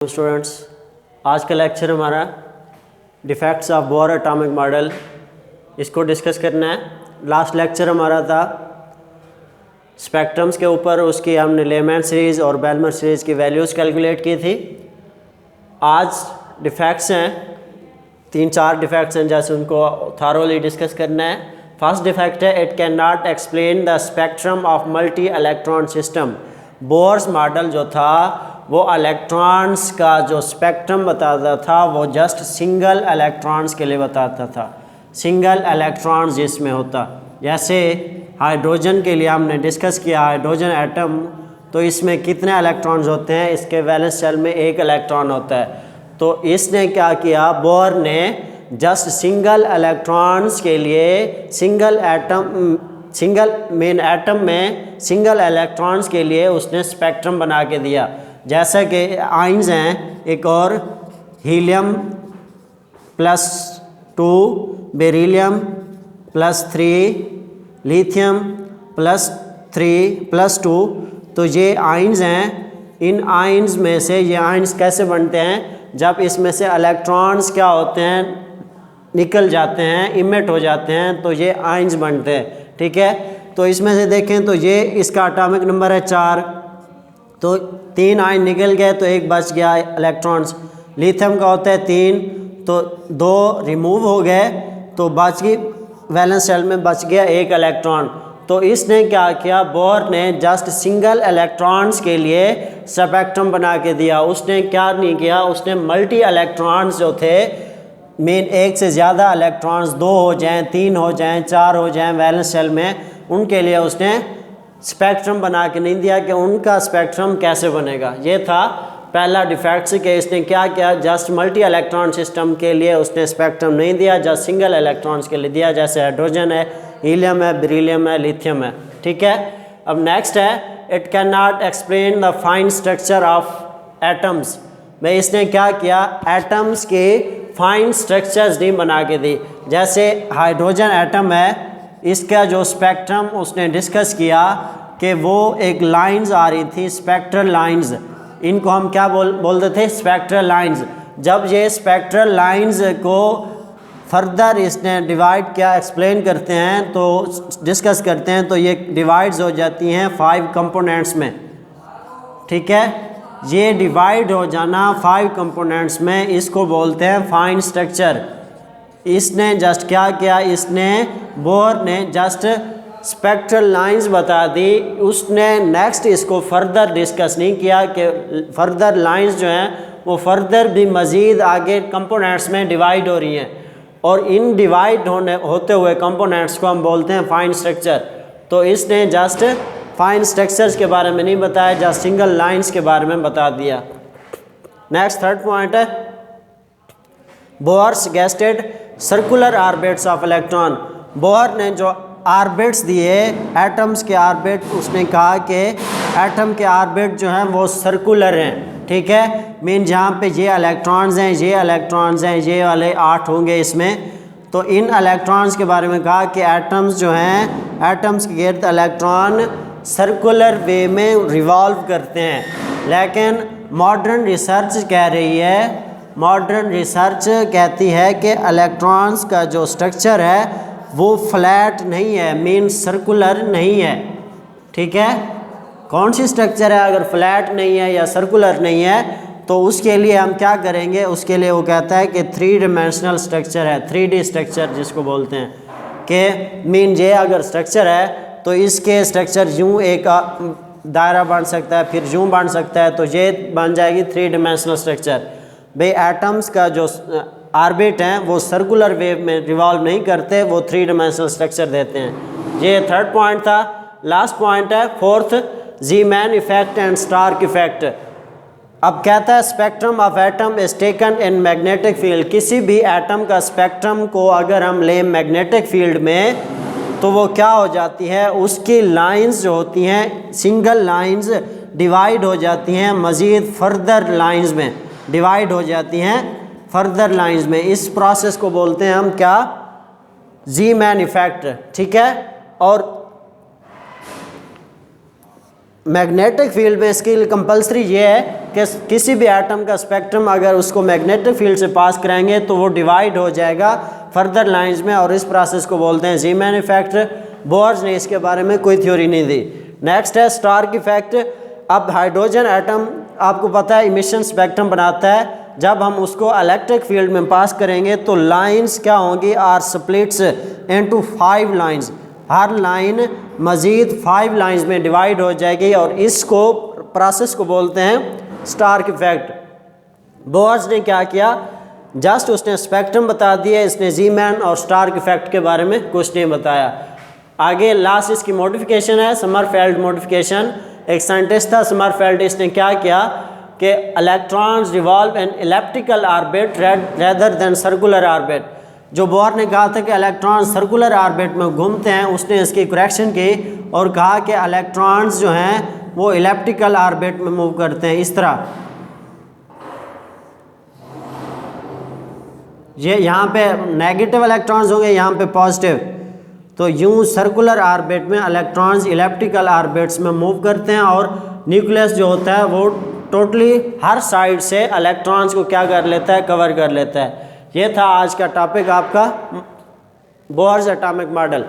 Students, आज का lecture हमारा defects of bore atomic model, इसको डिस्कस करना है। लास्ट लेक्चर हमारा था स्पेक्ट्रम्स के ऊपर, उसकी हमने लेमैन सीरीज़ और बेलमर सीरीज़ की वैल्यूज़ कैलकुलेट की थी। आज डिफेक्ट्स हैं, 3-4 डिफेक्ट्स हैं, जैसे उनको थारोली डिस्कस करना है। फर्स्ट डिफेक्ट है, it can not explain the spectrum of multi electron system. Bohr's model जो था वो इलेक्ट्रॉन्स का जो स्पेक्ट्रम बताता था वो जस्ट सिंगल इलेक्ट्रॉन्स के लिए बताता था, सिंगल इलेक्ट्रॉन्स जिसमें होता। जैसे हाइड्रोजन के लिए हमने डिस्कस किया, हाइड्रोजन एटम, तो इसमें कितने इलेक्ट्रॉन्स होते हैं? इसके वैलेंस शेल में 1 इलेक्ट्रॉन होता है। तो इसने क्या किया, बोर ने जस्ट सिंगल इलेक्ट्रॉन्स के लिए सिंगल मेन एटम में सिंगल इलेक्ट्रॉन्स के लिए उसने स्पेक्ट्रम बना के दिया। जैसा कि आइंस हैं, एक और हीलियम +2, बेरिलियम +3, लिथियम +2, तो ये आइंस हैं। इन आइंस में से ये आइंस कैसे बनते हैं? जब इसमें से इलेक्ट्रॉन्स क्या होते हैं, निकल जाते हैं, इमिट हो जाते हैं, तो ये आइंस बनते हैं। ठीक है, तो इसमें से देखें तो ये इसका एटॉमिक नंबर है 4, तो 3 आयन निकल गए तो 1 बच गया इलेक्ट्रॉन्स। लिथियम का होता है 3, तो 2 रिमूव हो गए, तो बच गई वैलेंस शेल में बच गया 1 इलेक्ट्रॉन। तो इसने क्या किया, बोर ने जस्ट सिंगल इलेक्ट्रॉन्स के लिए स्पेक्ट्रम बना के दिया। उसने क्या नहीं किया, उसने मल्टी इलेक्ट्रॉन्स जो थे, मेन एक से ज़्यादा इलेक्ट्रॉन्स, 2 हो जाएं, 3 हो जाएं, 4 हो जाएं वैलेंस शेल में, उनके लिए उसने स्पेक्ट्रम बना के नहीं दिया कि उनका स्पेक्ट्रम कैसे बनेगा। ये था पहला डिफेक्ट कि इसने क्या किया, जस्ट मल्टी इलेक्ट्रॉन सिस्टम के लिए उसने स्पेक्ट्रम नहीं दिया, जस्ट सिंगल इलेक्ट्रॉन्स के लिए दिया। जैसे हाइड्रोजन है, हीलियम है, बेरिलियम है, लिथियम है। ठीक है, अब नेक्स्ट है, it can not explain the fine structure of atoms. भाई इसने क्या किया, एटम्स के फाइन स्ट्रक्चर्स नहीं बना के दी। जैसे हाइड्रोजन एटम है, इसका जो स्पेक्ट्रम उसने डिस्कस किया कि वो एक लाइंस आ रही थी, स्पेक्ट्रल लाइंस, इनको हम क्या बोलते थे, स्पेक्ट्रल लाइंस। जब ये स्पेक्ट्रल लाइंस को फर्दर इसने डिवाइड किया, एक्सप्लेन करते हैं, तो डिस्कस करते हैं, तो ये डिवाइड्स हो जाती हैं 5 कंपोनेंट्स में। ठीक है, ये डिवाइड हो जाना 5 कंपोनेंट्स में, इसको बोलते हैं फाइन स्ट्रक्चर। इसने जस्ट क्या किया, इसने बोर ने जस्ट स्पेक्ट्रल लाइंस बता दी। उसने नेक्स्ट इसको फर्दर डिस्कस नहीं किया कि फर्दर लाइंस जो हैं वो फर्दर भी मज़ीद आगे कंपोनेंट्स में डिवाइड हो रही हैं, और इन डिवाइड होते हुए कंपोनेंट्स को हम बोलते हैं फाइन स्ट्रक्चर। तो इसने जस्ट फाइन स्ट्रक्चर्स के बारे में नहीं बताया, जस्ट सिंगल लाइंस के बारे में बता दिया। नेक्स्ट थर्ड पॉइंट है, bore suggested circular orbits of electron. Bore ने जो ऑर्बिट्स दिए, एटम्स के ऑर्बिट, उसने कहा कि एटम के ऑर्बिट जो हैं वो सर्कुलर हैं। ठीक है, मीन जहाँ पे ये इलेक्ट्रॉन्स हैं, ये इलेक्ट्रॉन्स हैं, ये वाले 8 होंगे इसमें, तो इन इलेक्ट्रॉन्स के बारे में कहा कि एटम्स जो हैं, एटम्स के गिर्द इलेक्ट्रॉन सर्कुलर वे में रिवॉल्व करते हैं। लेकिन मॉडर्न रिसर्च कह रही है, मॉडर्न रिसर्च कहती है कि इलेक्ट्रॉन्स का जो स्ट्रक्चर है वो फ्लैट नहीं है, मीन सर्कुलर नहीं है। ठीक है, कौन सी स्ट्रक्चर है अगर फ्लैट नहीं है या सर्कुलर नहीं है, तो उसके लिए हम क्या करेंगे, उसके लिए वो कहता है कि 3 डायमेंशनल स्ट्रक्चर है, 3D स्ट्रक्चर जिसको बोलते हैं, कि मीन ये अगर स्ट्रक्चर है तो इसके स्ट्रक्चर यूँ एक दायरा बन सकता है, फिर यूँ बन सकता है, तो ये बन जाएगी 3 डायमेंशनल स्ट्रक्चर। भाई एटम्स का जो ऑर्बिट हैं वो सर्कुलर वेव में रिवॉल्व नहीं करते, वो 3 डायमेंशनल स्ट्रक्चर देते हैं। ये थर्ड पॉइंट था। लास्ट पॉइंट है fourth, Zeeman effect and Stark effect. अब कहता है spectrum of atom is taken in magnetic field. किसी भी एटम का स्पेक्ट्रम को अगर हम लें मैग्नेटिक फील्ड में, तो वो क्या हो जाती है, उसकी लाइंस जो होती हैं, सिंगल लाइंस डिवाइड हो जाती हैं, मज़ीद फर्दर लाइंस में डिवाइड हो जाती हैं, फर्दर लाइंस में। इस प्रोसेस को बोलते हैं हम क्या, ज़ीमैन इफेक्ट। ठीक है, और मैग्नेटिक फील्ड में इसके लिए कंपलसरी ये है कि किसी भी एटम का स्पेक्ट्रम अगर उसको मैग्नेटिक फील्ड से पास कराएंगे तो वो डिवाइड हो जाएगा फर्दर लाइंस में, और इस प्रोसेस को बोलते हैं ज़ीमैन इफेक्ट। बोर्स ने इसके बारे में कोई थ्योरी नहीं दी। नेक्स्ट है स्टार्क इफेक्ट। अब हाइड्रोजन एटम आपको पता है इमिशन स्पेक्ट्रम बनाता है, जब हम उसको इलेक्ट्रिक फील्ड में पास करेंगे तो लाइंस क्या होंगी, आर स्प्लिट्स इनटू 5 लाइंस। हर लाइन मज़ीद 5 लाइंस में डिवाइड हो जाएगी, और इसको प्रोसेस को बोलते हैं स्टार्क इफेक्ट। बोर्स ने क्या किया, जस्ट उसने स्पेक्ट्रम बता दिया, इसने ज़ीमैन और स्टार्क इफेक्ट के बारे में कुछ नहीं बताया। आगे लास्ट इसकी मॉडिफिकेशन है समरफेल्ड मॉडिफिकेशन। एक साइंटिस्ट था समरफेल्ड, इसने क्या किया कि इलेक्ट्रॉन्स रिवॉल्व इन elliptical orbit rather than circular orbit. जो बोर ने कहा था कि इलेक्ट्रॉन सर्कुलर ऑर्बिट में घूमते हैं, उसने इसकी करेक्शन की और कहा कि इलेक्ट्रॉन्स जो हैं वो एलिप्टिकल ऑर्बिट में मूव करते हैं। इस तरह ये यहाँ पे नेगेटिव इलेक्ट्रॉन्स होंगे, यहाँ पे पॉजिटिव। तो यूं सर्कुलर ऑर्बिट में इलेक्ट्रॉन्स इलिप्टिकल ऑर्बिट्स में मूव करते हैं, और न्यूक्लियस जो होता है वो टोटली हर साइड से इलेक्ट्रॉन्स को क्या कर लेता है, कवर कर लेता है। ये था आज का टॉपिक आपका बोर्स एटॉमिक मॉडल।